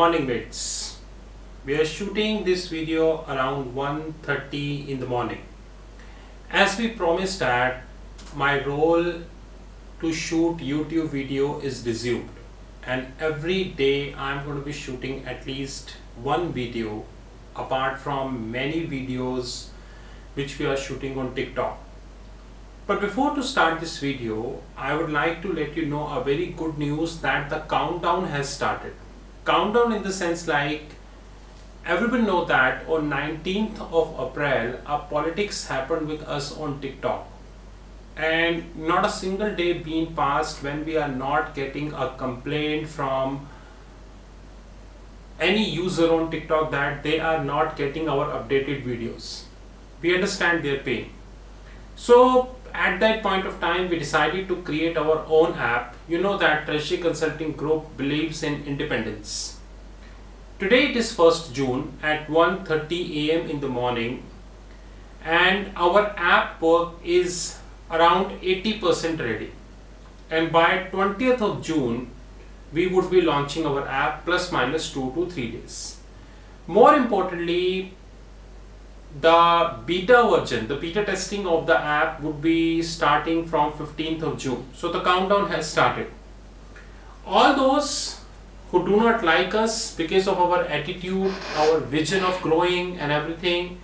Morning mates, we are shooting this video around 1:30 in the morning. As we promised that my role to shoot YouTube video is resumed, and every day I'm going to be shooting at least one video apart from many videos which we are shooting on TikTok. But before to start this video, I would like to let you know a very good news that the countdown has started. Countdown in the sense like everyone know that on 19th of April a politics happened with us on TikTok, and not a single day being passed when we are not getting a complaint from any user on TikTok that they are not getting our updated videos. We understand their pain. So at that point of time we decided to create our own app. You know that Treasury Consulting Group believes in independence. Today it is 1st June at 1:30 AM in the morning, and our app work is around 80% ready, and by 20th of June we would be launching our app plus minus 2 to 3 days. More importantly, the beta version, the beta testing of the app would be starting from 15th of June. So the countdown has started. All those who do not like us because of our attitude, our vision of growing and everything,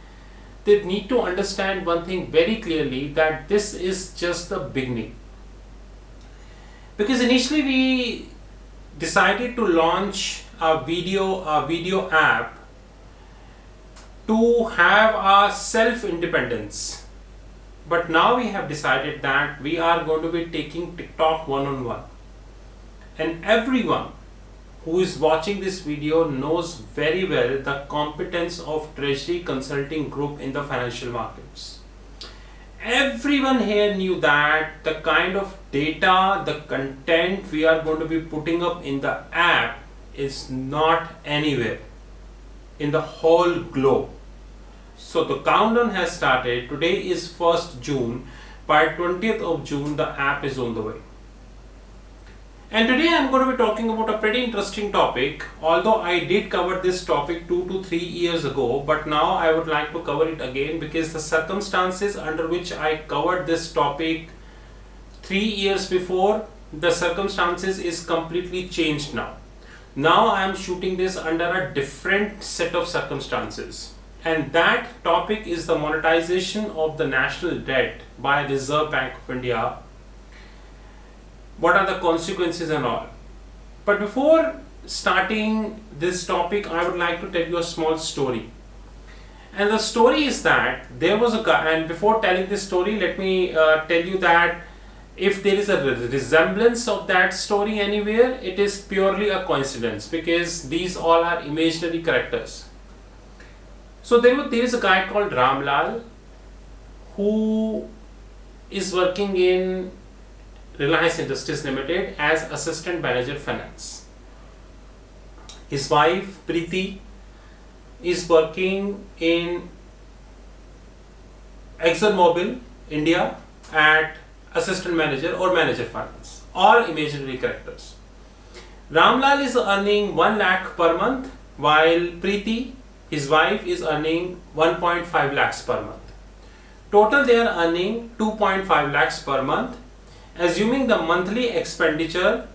they need to understand one thing very clearly, that this is just the beginning. Because initially we decided to launch a video app to have a self-independence, but now we have decided that we are going to be taking TikTok one-on-one, and everyone who is watching this video knows very well the competence of Treasury Consulting Group in the financial markets. Everyone here knew that the kind of data, the content we are going to be putting up in the app is not anywhere in the whole globe. So the countdown has started. Today is 1st June. By 20th of June the app is on the way. And today I am going to be talking about a pretty interesting topic, although I did cover this topic 2 to 3 years ago, but now I would like to cover it again because the circumstances under which I covered this topic 3 years before, the circumstances is completely changed now. Now I am shooting this under a different set of circumstances, and that topic is the monetization of the national debt by Reserve Bank of India. What are the consequences and all. But before starting this topic, I would like to tell you a small story. And the story is that there was a guy, and before telling this story, let me tell you that if there is a resemblance of that story anywhere, it is purely a coincidence, because these all are imaginary characters. So there is a guy called Ramlal who is working in Reliance Industries Limited as Assistant Manager Finance. His wife Preeti is working in ExxonMobil India at Assistant Manager or Manager Finance. All imaginary characters. Ramlal is earning 1 lakh per month, while Preeti, his wife, is earning 1.5 lakhs per month. Total they are earning 2.5 lakhs per month. Assuming the monthly expenditure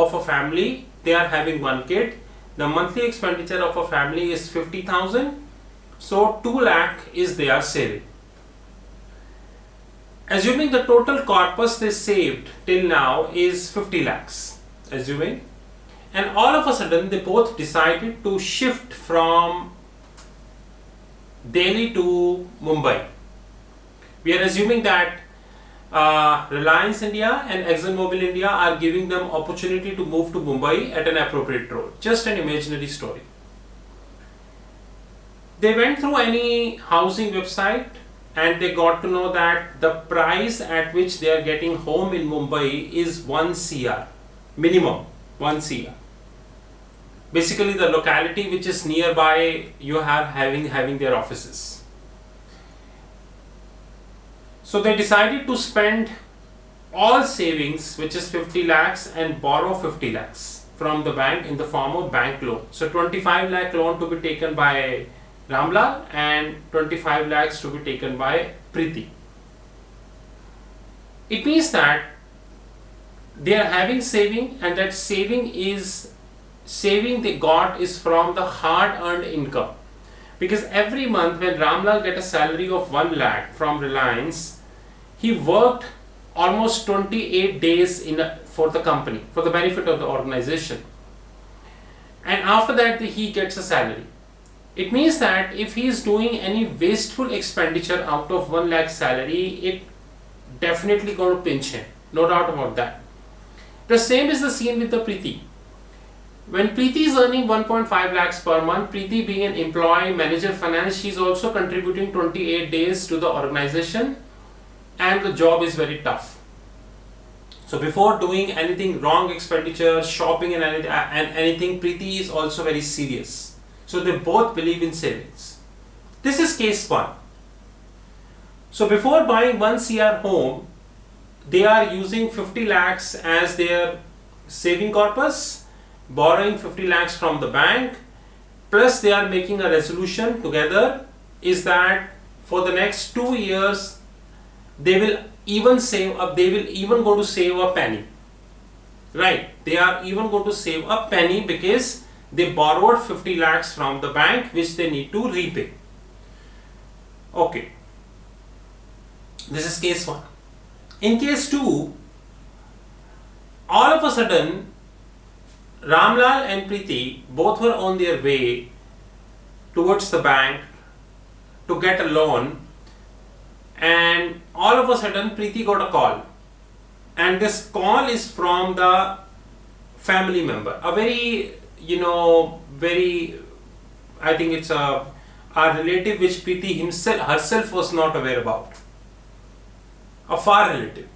of a family, they are having one kid, the monthly expenditure of a family is 50,000, so 2 lakh is their saving. Assuming the total corpus they saved till now is 50 lakhs, assuming, and all of a sudden they both decided to shift from Delhi to Mumbai. We are assuming that Reliance India and ExxonMobil India are giving them opportunity to move to Mumbai at an appropriate role. Just an imaginary story. They went through any housing website and they got to know that the price at which they are getting home in Mumbai is 1 CR, minimum 1 CR. Basically the locality which is nearby you are having their offices. So they decided to spend all savings, which is 50 lakhs, and borrow 50 lakhs from the bank in the form of bank loan. So 25 lakh loan to be taken by Ramlal and 25 lakhs to be taken by Preeti. It means that they are having saving, and that saving they got is from the hard earned income. Because every month when Ramlal get a salary of 1 lakh from Reliance, he worked almost 28 days for the company, for the benefit of the organization. And after that he gets a salary. It means that if he is doing any wasteful expenditure out of 1 lakh salary, it definitely going to pinch him. No doubt about that. The same is the scene with the Preeti. When Preeti is earning 1.5 lakhs per month, Preeti being an employee, manager finance, she is also contributing 28 days to the organization, and the job is very tough. So before doing anything wrong expenditure, shopping and anything, Preeti is also very serious. So they both believe in savings. This is case 1. So before buying 1 CR home, they are using 50 lakhs as their saving corpus, borrowing 50 lakhs from the bank, plus they are making a resolution together is that for the next 2 years they will even going to save a penny. Right, they are even going to save a penny because they borrowed 50 lakhs from the bank which they need to repay. Okay, this is case 1. In case 2, all of a sudden Ramlal and Preeti both were on their way towards the bank to get a loan, and all of a sudden Preeti got a call, and this call is from the family member, a very I think it's a relative which Preeti herself was not aware about, a far relative.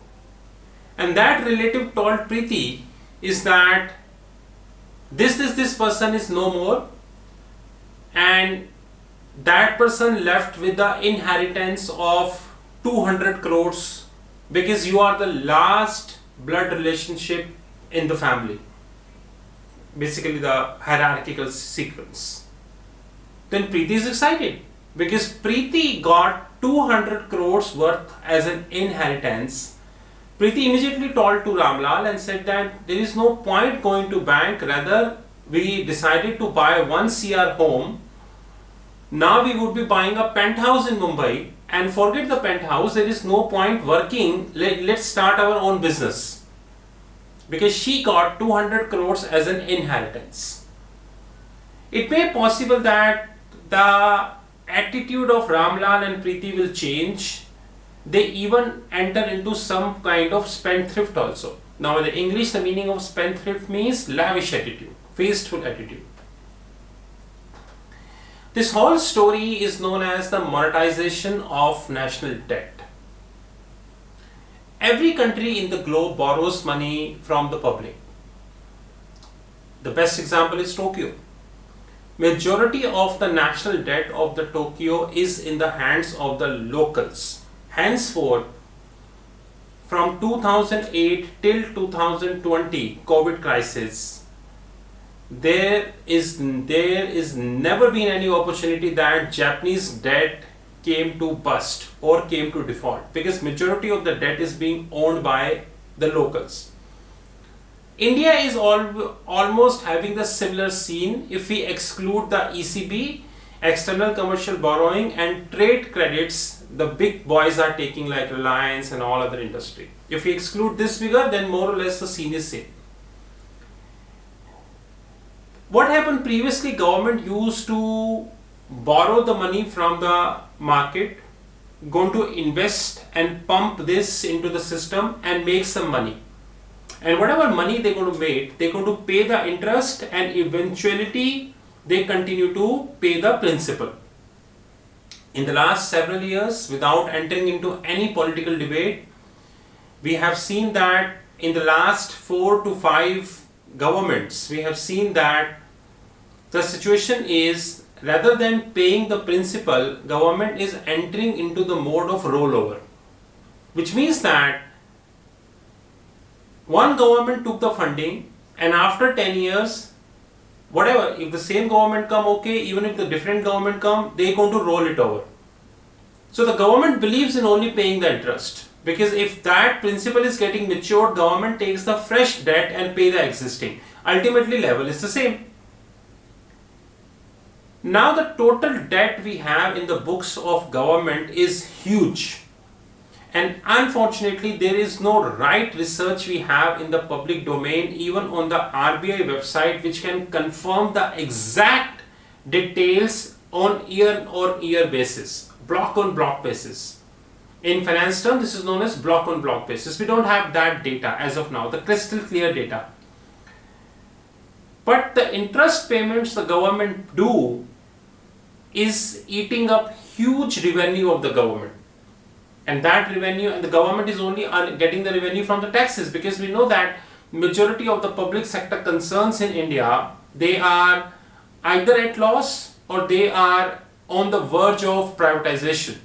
And that relative told Preeti is that this person is no more, and that person left with the inheritance of 200 crores because you are the last blood relationship in the family, basically the hierarchical sequence. Then Preeti is excited because Preeti got 200 crores worth as an inheritance. Preeti immediately told to Ramlal and said that there is no point going to bank, rather we decided to buy 1 CR home. Now we would be buying a penthouse in Mumbai, and forget the penthouse, there is no point working, let's start our own business. Because she got 200 crores as an inheritance. It may be possible that the attitude of Ramlal and Preeti will change. They even enter into some kind of spendthrift also. Now in the English, the meaning of spendthrift means lavish attitude, wasteful attitude. This whole story is known as the monetization of national debt. Every country in the globe borrows money from the public. The best example is Tokyo. Majority of the national debt of the Tokyo is in the hands of the locals. Henceforth, from 2008 till 2020 COVID crisis, there is never been any opportunity that Japanese debt came to bust or came to default, because majority of the debt is being owned by the locals. India is almost having the similar scene if we exclude the ECB, external commercial borrowing and trade credits. The big boys are taking like Reliance and all other industry. If we exclude this figure, then more or less the scene is same. What happened previously, government used to borrow the money from the market, going to invest and pump this into the system and make some money. And whatever money they're going to make, they're going to pay the interest, and eventually they continue to pay the principal. In the last several years, without entering into any political debate, we have seen that in the last 4 to 5 governments, we have seen that the situation is, rather than paying the principal, government is entering into the mode of rollover, which means that one government took the funding, And after 10 years, whatever, if the same government come, okay, even if the different government come, they're going to roll it over. So the government believes in only paying the interest, because if that principle is getting matured, government takes the fresh debt and pay the existing. Ultimately level is the same. Now the total debt we have in the books of government is huge. And unfortunately, there is no right research we have in the public domain, even on the RBI website, which can confirm the exact details on year-on-year basis, block-on-block basis. In finance term, this is known as block-on-block basis. We don't have that data as of now, the crystal clear data. But the interest payments the government do is eating up huge revenue of the government. And that revenue, and the government is only getting the revenue from the taxes, because we know that majority of the public sector concerns in India, they are either at loss or they are on the verge of privatization.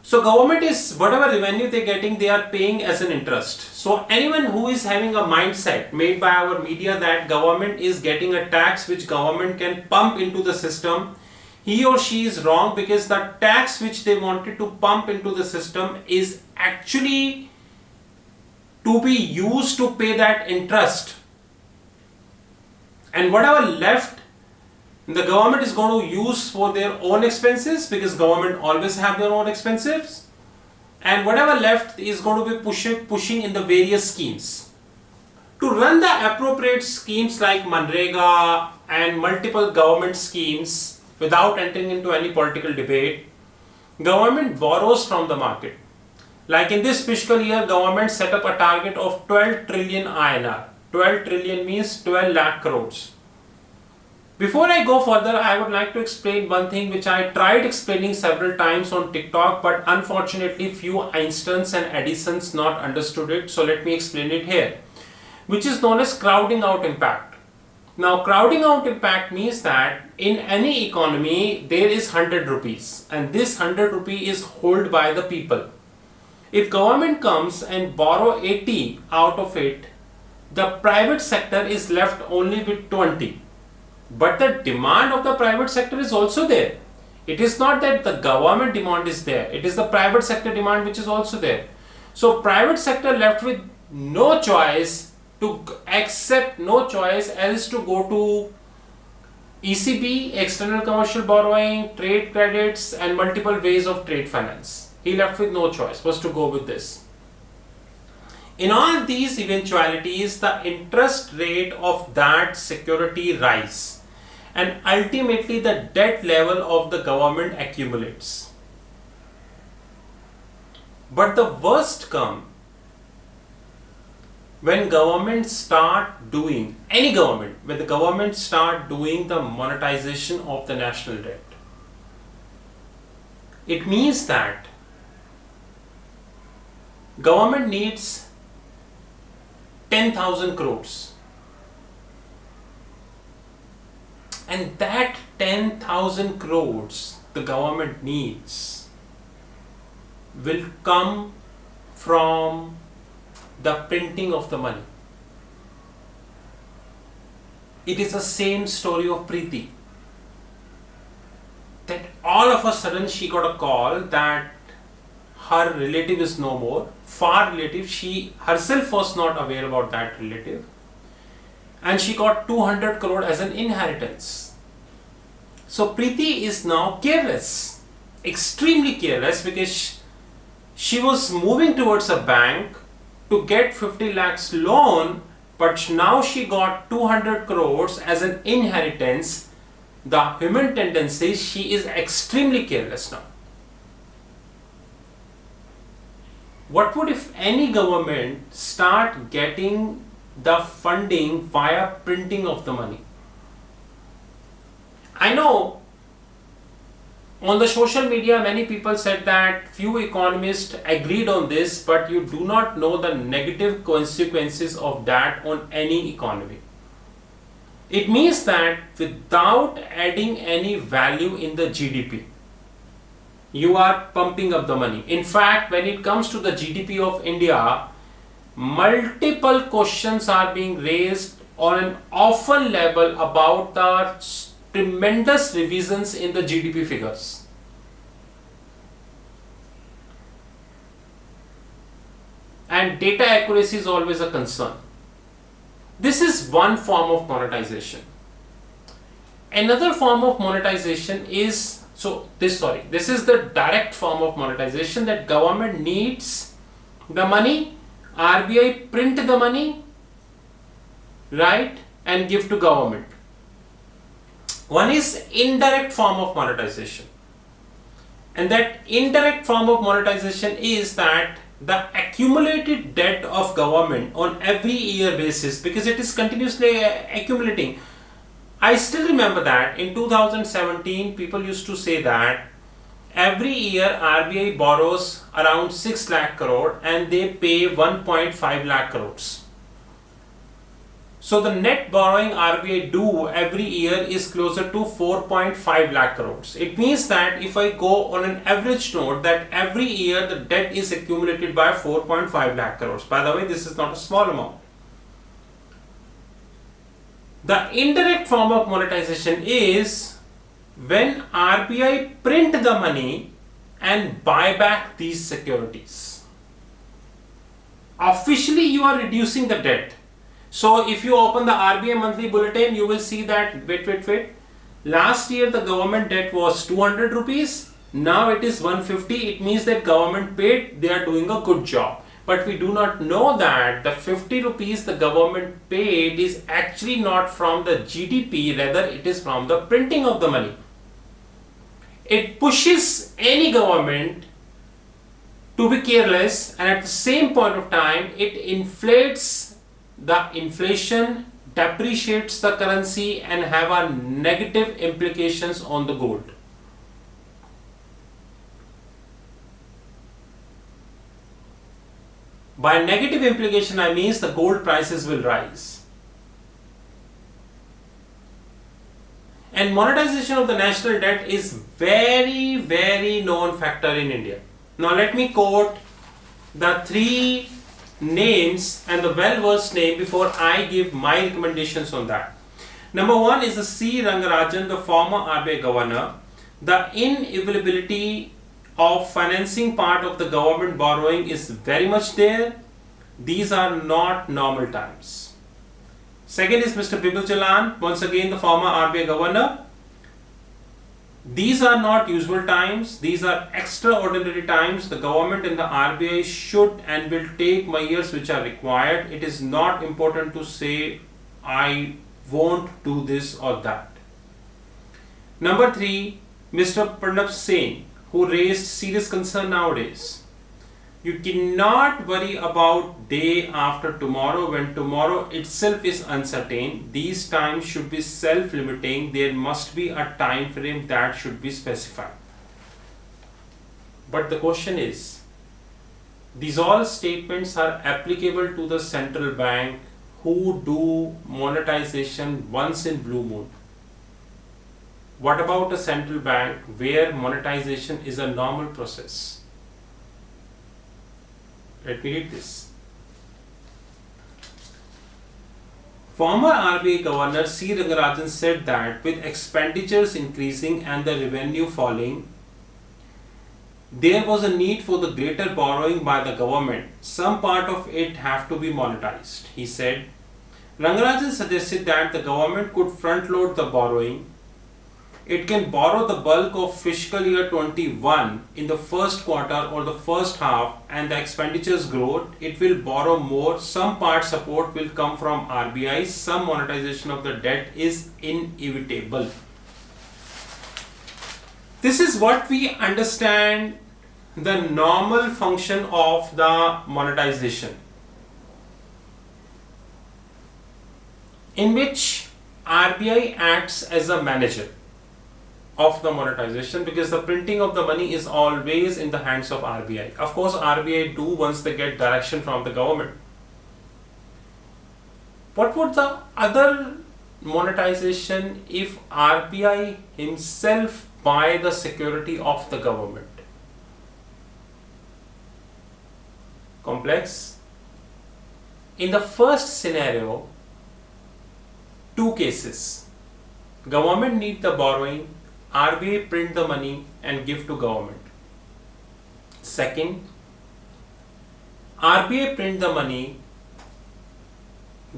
So government is, whatever revenue they're getting, they are paying as an interest. So anyone who is having a mindset made by our media that government is getting a tax which government can pump into the system, he or she is wrong, because the tax which they wanted to pump into the system is actually to be used to pay that interest. And whatever left, the government is going to use for their own expenses, because government always have their own expenses. And whatever left is going to be pushing in the various schemes. To run the appropriate schemes like Manrega and multiple government schemes, without entering into any political debate, government borrows from the market. Like in this fiscal year, government set up a target of 12 trillion INR. 12 trillion means 12 lakh crores. Before I go further, I would like to explain one thing which I tried explaining several times on TikTok, but unfortunately few Einsteins and Edisons not understood it. So let me explain it here, which is known as crowding out impact. Now, crowding out impact means that in any economy, there is 100 rupees, and this 100 rupee is held by the people. If government comes and borrow 80 out of it, the private sector is left only with 20. But the demand of the private sector is also there. It is not that the government demand is there, it is the private sector demand which is also there. So private sector left with no choice as to go to ECB, external commercial borrowing, trade credits, and multiple ways of trade finance. He left with no choice, was to go with this. In all these eventualities, the interest rate of that security rise, and ultimately the debt level of the government accumulates. But the worst comes when government start doing, any government, when the government start doing the monetization of the national debt. It means that government needs 10,000 crores. And that 10,000 crores the government needs will come from the printing of the money. It is the same story of Preeti. That all of a sudden she got a call that her relative is no more, far relative, she herself was not aware about that relative, and she got 200 crore as an inheritance. So Preeti is now careless, extremely careless, because she was moving towards a bank to get 50 lakhs loan, but now she got 200 crores as an inheritance. The human tendency, she is extremely careless now. What would if any government start getting the funding via printing of the money? I know on the social media many people said that few economists agreed on this, but you do not know the negative consequences of that on any economy. It means that without adding any value in the GDP, you are pumping up the money. In fact, when it comes to the GDP of India, multiple questions are being raised on an often level about the tremendous revisions in the GDP figures. And data accuracy is always a concern. This is one form of monetization. Another form of monetization is, this is the direct form of monetization, that government needs the money, RBI print the money, right, and give to government. One is indirect form of monetization. And that indirect form of monetization is that the accumulated debt of government on every year basis, because it is continuously accumulating. I still remember that in 2017 people used to say that every year RBI borrows around 6 lakh crore and they pay 1.5 lakh crores. So the net borrowing RBI do every year is closer to 4.5 lakh crores. It means that if I go on an average note, that every year the debt is accumulated by 4.5 lakh crores. By the way, this is not a small amount. The indirect form of monetization is when RBI print the money and buy back these securities. Officially you are reducing the debt. So if you open the RBI monthly bulletin, you will see that, wait. Last year the government debt was 200 rupees. Now it is 150. It means that government paid, they are doing a good job. But we do not know that the 50 rupees the government paid is actually not from the GDP, rather it is from the printing of the money. It pushes any government to be careless, and at the same point of time it inflates the inflation, depreciates the currency, and have a negative implications on the gold. By negative implication, I mean the gold prices will rise. And monetization of the national debt is very known factor in India. Now let me quote the three names and the well-versed name before I give my recommendations on that. Number one is the C. Rangarajan, the former RBI governor. The inavailability of financing part of the government borrowing is very much there. These are not normal times. Second is Mr. Bipul Jalan, once again the former RBI governor. These are not usual times, these are extraordinary times. The government and the RBI should and will take measures which are required. It is not important to say I won't do this or that. Number three, Mr. Pranab Sen, who raised serious concern nowadays. You cannot worry about day after tomorrow when tomorrow itself is uncertain. These times should be self-limiting. There must be a time frame that should be specified. But the question is, these all statements are applicable to the central bank who do monetization once in blue moon. What about a central bank where monetization is a normal process? Let me read this. Former RBI Governor C. Rangarajan said that with expenditures increasing and the revenue falling, there was a need for the greater borrowing by the government. Some part of it have to be monetized. He said, Rangarajan suggested that the government could front load the borrowing. It can borrow the bulk of fiscal year 21 in the first quarter or the first half, and the expenditures grow. It will borrow more. Some part support will come from RBI. Some monetization of the debt is inevitable. This is what we understand the normal function of the monetization, in which RBI acts as a manager of the monetization, because the printing of the money is always in the hands of RBI. Of course, RBI do once they get direction from the government. What would the other monetization if RBI himself buy the security of the government? Complex? In the first scenario, two cases. Government need the borrowing, RBI print the money and give to government. Second, RBI print the money,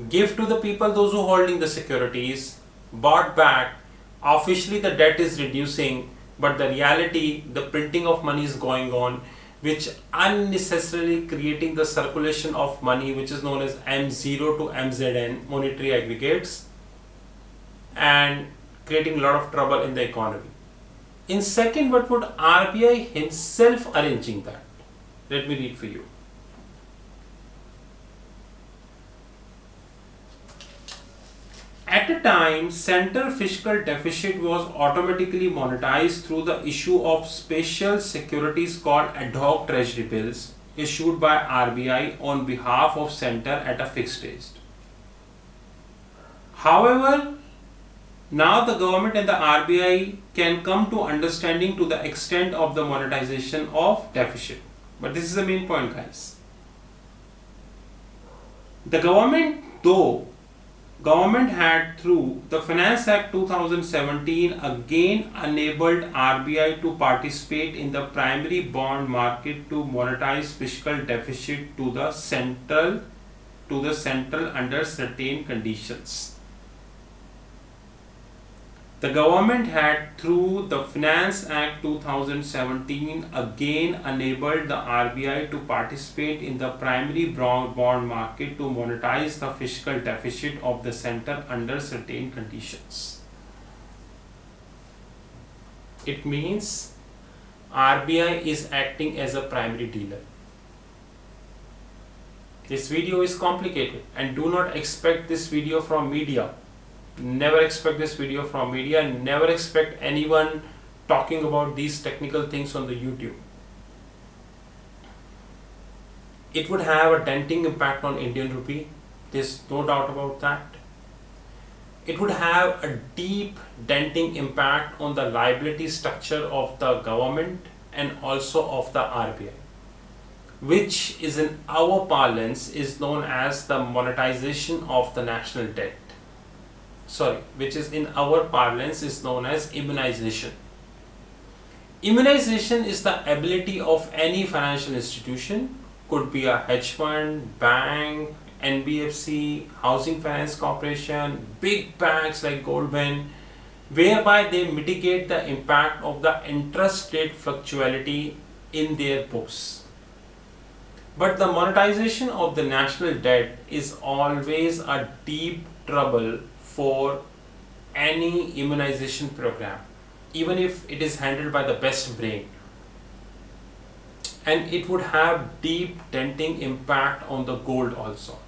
give to the people, those who holding the securities, bought back, officially the debt is reducing, but the reality, the printing of money is going on, which unnecessarily creating the circulation of money, which is known as M0 to MZN, monetary aggregates, and creating a lot of trouble in the economy. In second, what would RBI himself arranging that? Let me read for you. At a time, central fiscal deficit was automatically monetized through the issue of special securities called ad hoc treasury bills issued by RBI on behalf of center at a fixed rate. However, now the government and the RBI can come to understanding to the extent of the monetization of deficit. But this is the main point, guys. The government had through the Finance Act 2017 again enabled RBI to participate in the primary bond market to monetize fiscal deficit to the central under certain conditions. The government had through the Finance Act 2017 again enabled the RBI to participate in the primary bond market to monetize the fiscal deficit of the center under certain conditions. It means RBI is acting as a primary dealer. This video is complicated and do not expect this video from media. Never expect this video from media, never expect anyone talking about these technical things on the YouTube. It would have a denting impact on Indian rupee, there's no doubt about that. It would have a deep denting impact on the liability structure of the government and also of the RBI, which is in our parlance is known as the monetization of the national debt. Which is in our parlance is known as immunization. Immunization is the ability of any financial institution, could be a hedge fund, bank, NBFC, Housing Finance Corporation, big banks like Goldman, whereby they mitigate the impact of the interest rate fluctuality in their books. But the monetization of the national debt is always a deep trouble for any immunization program, even if it is handled by the best brain. And it would have deep denting impact on the gold also.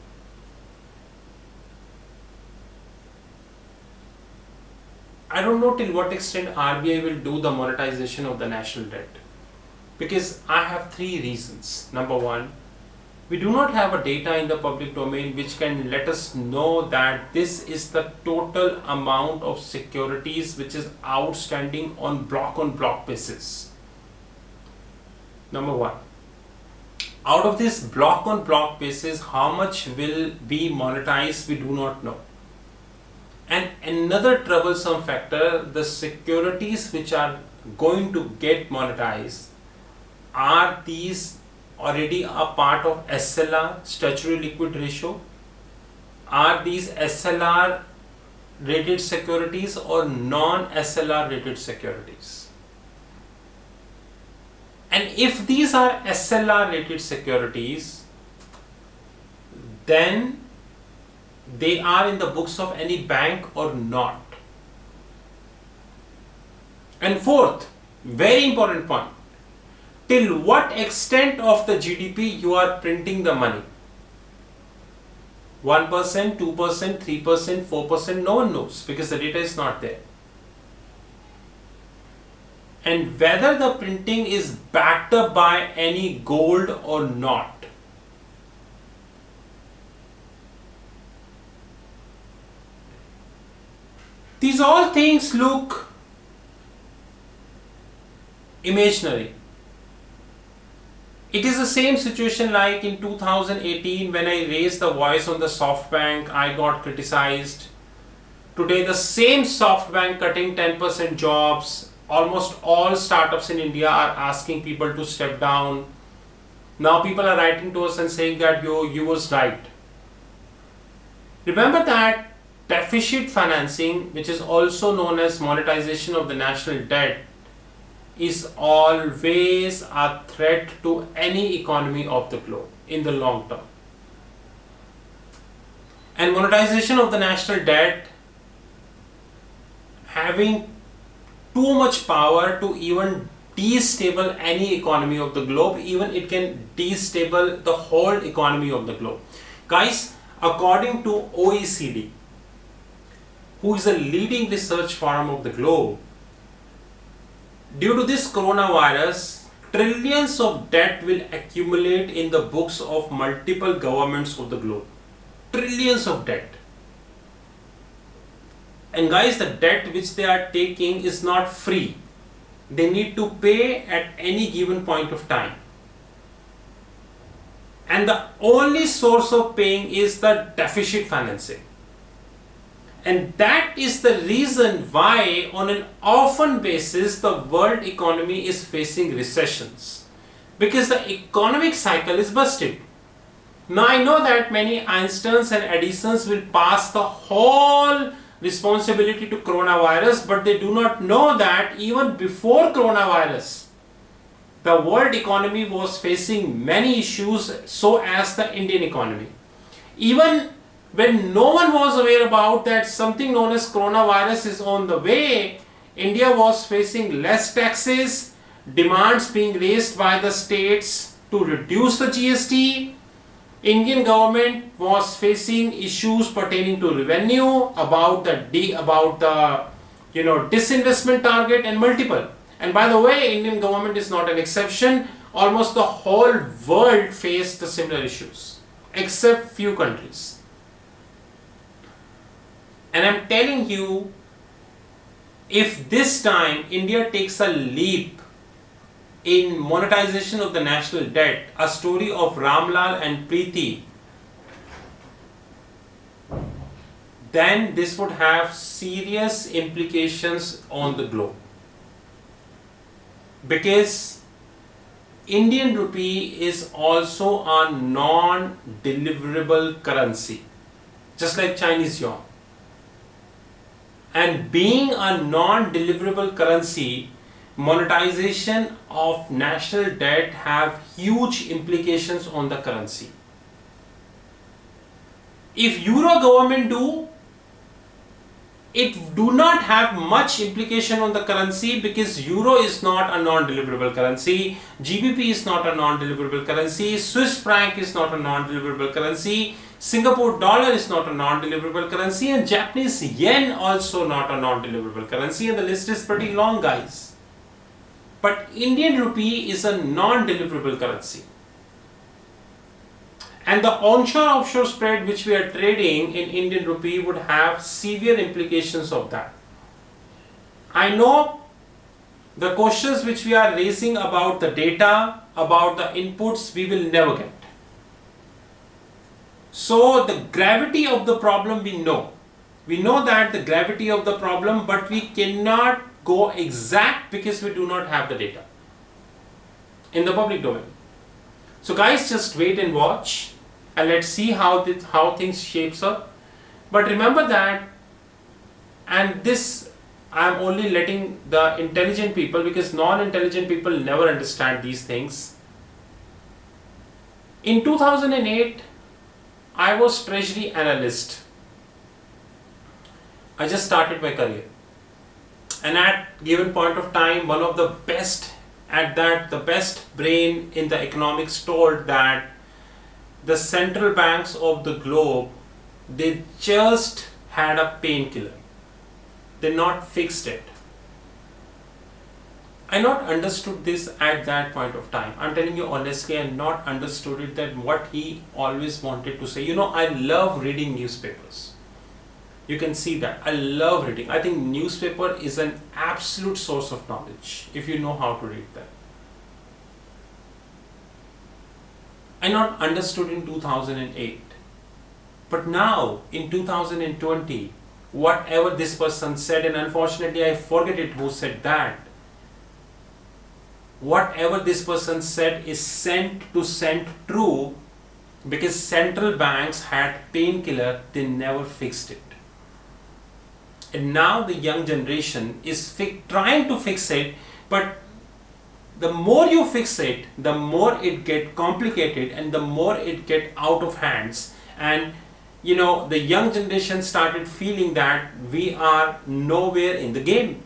I don't know till what extent RBI will do the monetization of the national debt, because I have three reasons. Number one, we do not have a data in the public domain which can let us know that this is the total amount of securities which is outstanding on block basis. Number one, out of this block on block basis, how much will be monetized, we do not know. And another troublesome factor, the securities which are going to get monetized, are these already a part of SLR, statutory liquid ratio? Are these SLR rated securities or non-SLR rated securities? And if these are SLR rated securities, then they are in the books of any bank or not. And fourth, very important point, till what extent of the GDP you are printing the money? 1%, 2%, 3%, 4%, no one knows because the data is not there. And whether the printing is backed up by any gold or not. These all things look imaginary. It is the same situation like in 2018 when I raised the voice on the SoftBank, I got criticized. Today the same SoftBank cutting 10% jobs. Almost all startups in India are asking people to step down. Now people are writing to us and saying that you was right. Remember that deficit financing, which is also known as monetization of the national debt, is always a threat to any economy of the globe in the long term. And monetization of the national debt having too much power to even destabilize any economy of the globe, even it can destabilize the whole economy of the globe. Guys, according to OECD, who is the leading research firm of the globe, due to this coronavirus, trillions of debt will accumulate in the books of multiple governments of the globe. Trillions of debt. And guys, the debt which they are taking is not free. They need to pay at any given point of time. And the only source of paying is the deficit financing. And that is the reason why on an often basis the world economy is facing recessions. Because the economic cycle is busted. Now I know that many Einsteins and Edisons will pass the whole responsibility to coronavirus, but they do not know that even before coronavirus, the world economy was facing many issues, so as the Indian economy. Even when no one was aware about that something known as coronavirus is on the way, India was facing less taxes, demands being raised by the states to reduce the GST. Indian government was facing issues pertaining to revenue, about the disinvestment target and multiple. And by the way, Indian government is not an exception. Almost the whole world faced the similar issues, except few countries. And I'm telling you, if this time India takes a leap in monetization of the national debt, a story of Ramlal and Preeti, then this would have serious implications on the globe. Because Indian rupee is also a non-deliverable currency, just like Chinese yuan. And being a non-deliverable currency, monetization of national debt have huge implications on the currency. If Euro government do, it do not have much implication on the currency, because Euro is not a non-deliverable currency, GBP is not a non-deliverable currency, Swiss franc is not a non-deliverable currency, Singapore dollar is not a non-deliverable currency, and Japanese yen also not a non-deliverable currency, and the list is pretty long, guys. But Indian rupee is a non-deliverable currency. And the onshore-offshore spread which we are trading in Indian rupee would have severe implications of that. I know the questions which we are raising about the data, about the inputs, we will never get. So the gravity of the problem we know. We know that the gravity of the problem, but we cannot go exact because we do not have the data in the public domain. So guys, just wait and watch, and let's see how things shapes up. But remember that, and this I am only letting the intelligent people, because non-intelligent people never understand these things. In 2008, I was treasury analyst. I just started my career. And at given point of time, one of the best the best brain in the economics told that the central banks of the globe, they just had a painkiller. They not fixed it. I not understood this at that point of time. I'm telling you honestly, I not understood it, that what he always wanted to say. I love reading newspapers. You can see that. I love reading. I think newspaper is an absolute source of knowledge if you know how to read that. I not understood in 2008. But now in 2020, whatever this person said, and unfortunately I forget it who said that, whatever this person said is cent to cent true, because central banks had painkiller, they never fixed it. And now the young generation is trying to fix it, but the more you fix it, the more it get complicated and the more it get out of hands. And the young generation started feeling that we are nowhere in the game.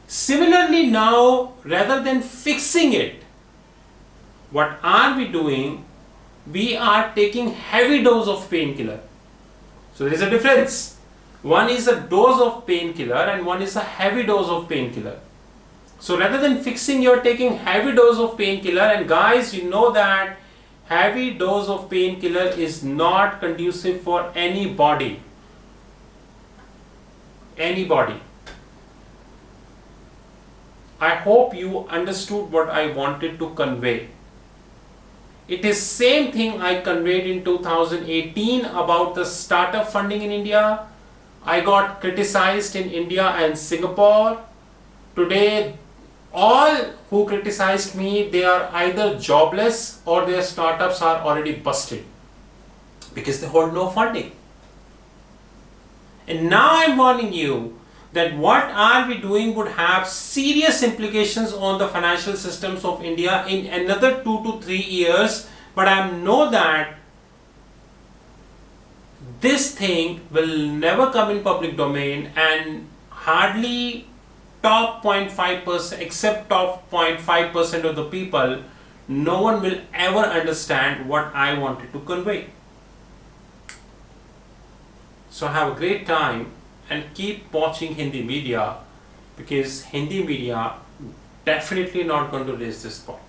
Similarly now, rather than fixing it, what are we doing? We are taking heavy dose of painkiller. So there is a difference. One is a dose of painkiller and one is a heavy dose of painkiller. So rather than fixing, you're taking heavy dose of painkiller, and guys, you know that heavy dose of painkiller is not conducive for anybody. Anybody. I hope you understood what I wanted to convey. It is same thing I conveyed in 2018 about the startup funding in India. I got criticized in India and Singapore. Today, all who criticized me, they are either jobless or their startups are already busted because they hold no funding. And now I'm warning you that what are we doing would have serious implications on the financial systems of India in another 2 to 3 years. But I know that this thing will never come in public domain, and hardly top 0.5%, except top 0.5% of the people, no one will ever understand what I wanted to convey. So have a great time and keep watching Hindi media, because Hindi media definitely not going to raise this point.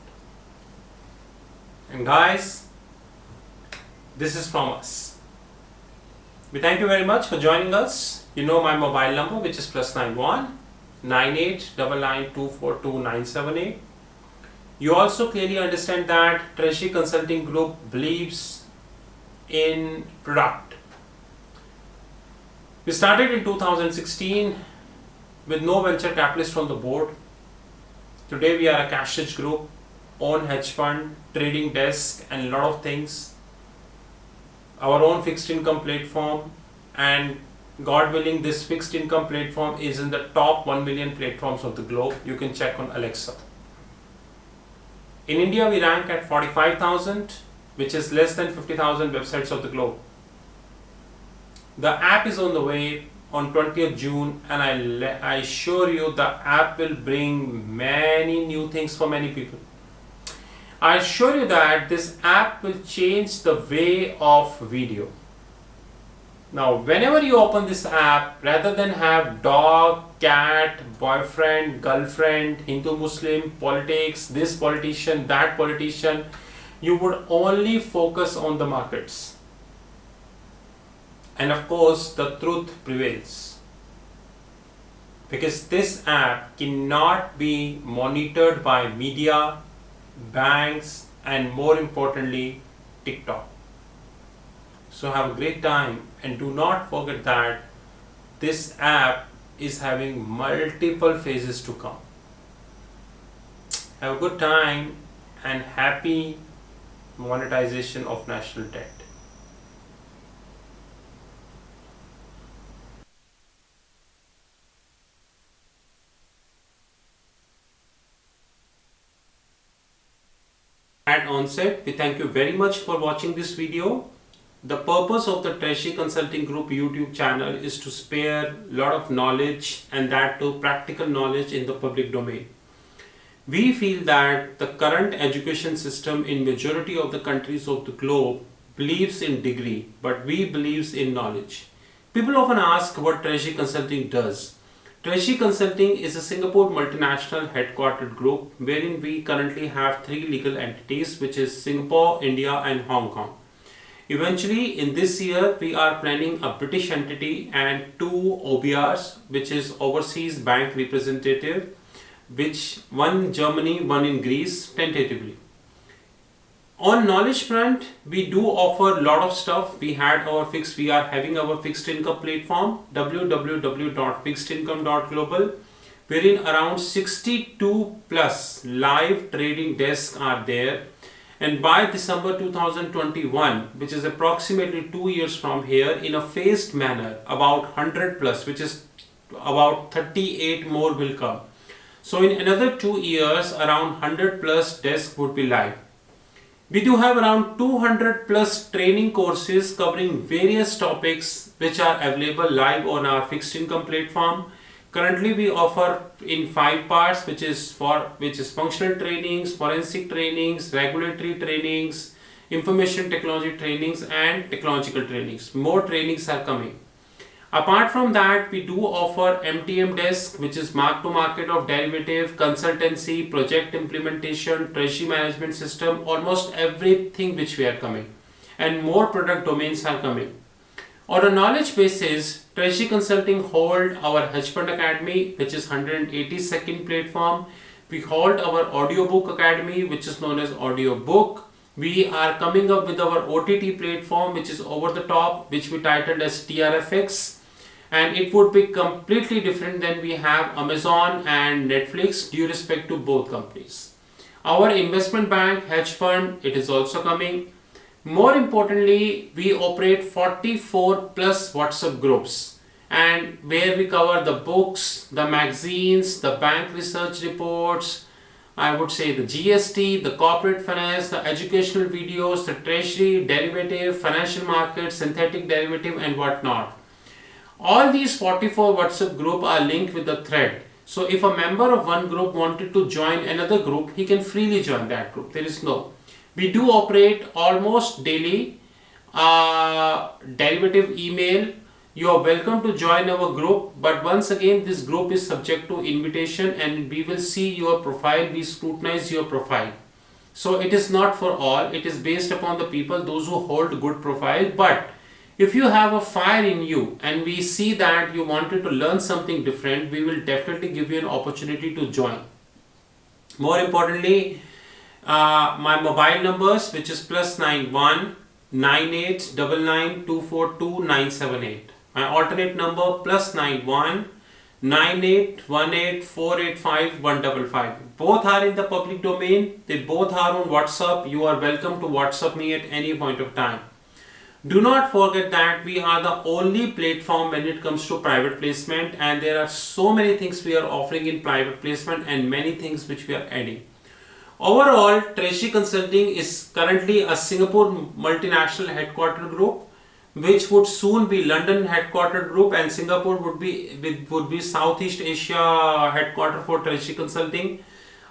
And guys, this is from us. We thank you very much for joining us. You know my mobile number, which is +91 9899242978. You also clearly understand that Treasury Consulting Group believes in product. We started in 2016 with no venture capitalist on the board. Today we are a cash-rich group, own hedge fund, trading desk, and a lot of things. Our own fixed income platform, and God willing, this fixed income platform is in the top 1 million platforms of the globe. You can check on Alexa. In India, we rank at 45,000, which is less than 50,000 websites of the globe. The app is on the way on 20th June, and I assure you the app will bring many new things for many people. I assure you that this app will change the way of video. Now, whenever you open this app, rather than have dog, cat, boyfriend, girlfriend, Hindu, Muslim, politics, this politician, that politician, you would only focus on the markets. And of course, the truth prevails. Because this app cannot be monitored by media, banks, and more importantly, TikTok. So have a great time, and do not forget that this app is having multiple phases to come. Have a good time and happy monetization of national debt. At onset, we thank you very much for watching this video. The purpose of the Treasury Consulting Group YouTube channel is to spare a lot of knowledge, and that too practical knowledge, in the public domain. We feel that the current education system in majority of the countries of the globe believes in degree, but we believes in knowledge. People often ask what Treasury Consulting does. Treasury Consulting is a Singapore multinational headquartered group wherein we currently have 3 legal entities, which is Singapore, India, and Hong Kong. Eventually, in this year, we are planning a British entity and 2 OBRs, which is Overseas Bank Representative, which one in Germany, one in Greece, tentatively. On knowledge front, we do offer a lot of stuff. We are having our fixed income platform www.fixedincome.global, wherein around 62 plus live trading desks are there. And by December 2021, which is approximately 2 years from here, in a phased manner, about 100 plus, which is about 38 more will come. So in another 2 years, around 100 plus desks would be live. We do have around 200 plus training courses covering various topics which are available live on our fixed income platform. Currently we offer in 5 parts, which is functional trainings, forensic trainings, regulatory trainings, information technology trainings and technological trainings. More trainings are coming. Apart from that, we do offer MTM desk, which is mark to market of derivative, consultancy, project implementation, treasury management system, almost everything which we are coming, and more product domains are coming. On a knowledge basis, treasury consulting hold our hedge fund academy, which is 182nd platform. We hold our audiobook academy, which is known as audiobook. We are coming up with our OTT platform, which is over the top, which we titled as TRFX, and it would be completely different than we have Amazon and Netflix due respect to both companies. Our investment bank, hedge fund, it is also coming. More importantly, we operate 44 plus WhatsApp groups, and where we cover the books, the magazines, the bank research reports, I would say the GST, the corporate finance, the educational videos, the treasury, derivative, financial markets, synthetic derivative and whatnot. All these 44 WhatsApp group are linked with the thread. So if a member of one group wanted to join another group, he can freely join that group. We do operate almost daily derivative email. You are welcome to join our group, but once again this group is subject to invitation and we will see your profile, we scrutinize your profile. So it is not for all, it is based upon the people, those who hold good profile. But if you have a fire in you and we see that you wanted to learn something different, we will definitely give you an opportunity to join. More importantly, my mobile numbers, which is +91 9899 242 978. My alternate number +91 9818 485 155. Both are in the public domain. They both are on WhatsApp. You are welcome to WhatsApp me at any point of time. Do not forget that we are the only platform when it comes to private placement, and there are so many things we are offering in private placement and many things which we are adding. Overall, Treasury Consulting is currently a Singapore multinational headquarter group, which would soon be London headquartered group, and Singapore would be Southeast Asia headquarter for Treasury Consulting.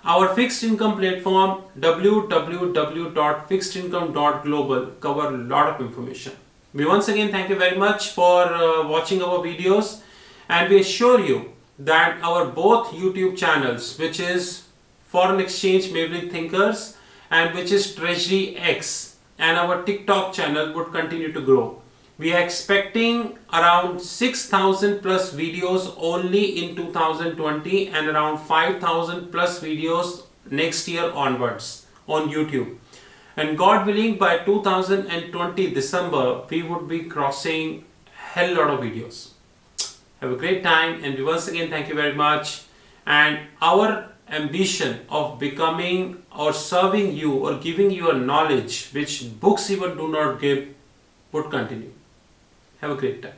Our fixed income platform www.fixedincome.global cover a lot of information. We once again thank you very much for watching our videos, and we assure you that our both YouTube channels, which is Foreign Exchange Maverick Thinkers and which is Treasury X, and our TikTok channel would continue to grow. We are expecting around 6,000 plus videos only in 2020 and around 5,000 plus videos next year onwards on YouTube. And God willing, by 2020 December, we would be crossing hell lot of videos. Have a great time, and we once again thank you very much. And our ambition of becoming or serving you or giving you a knowledge which books even do not give would continue. Have a great time.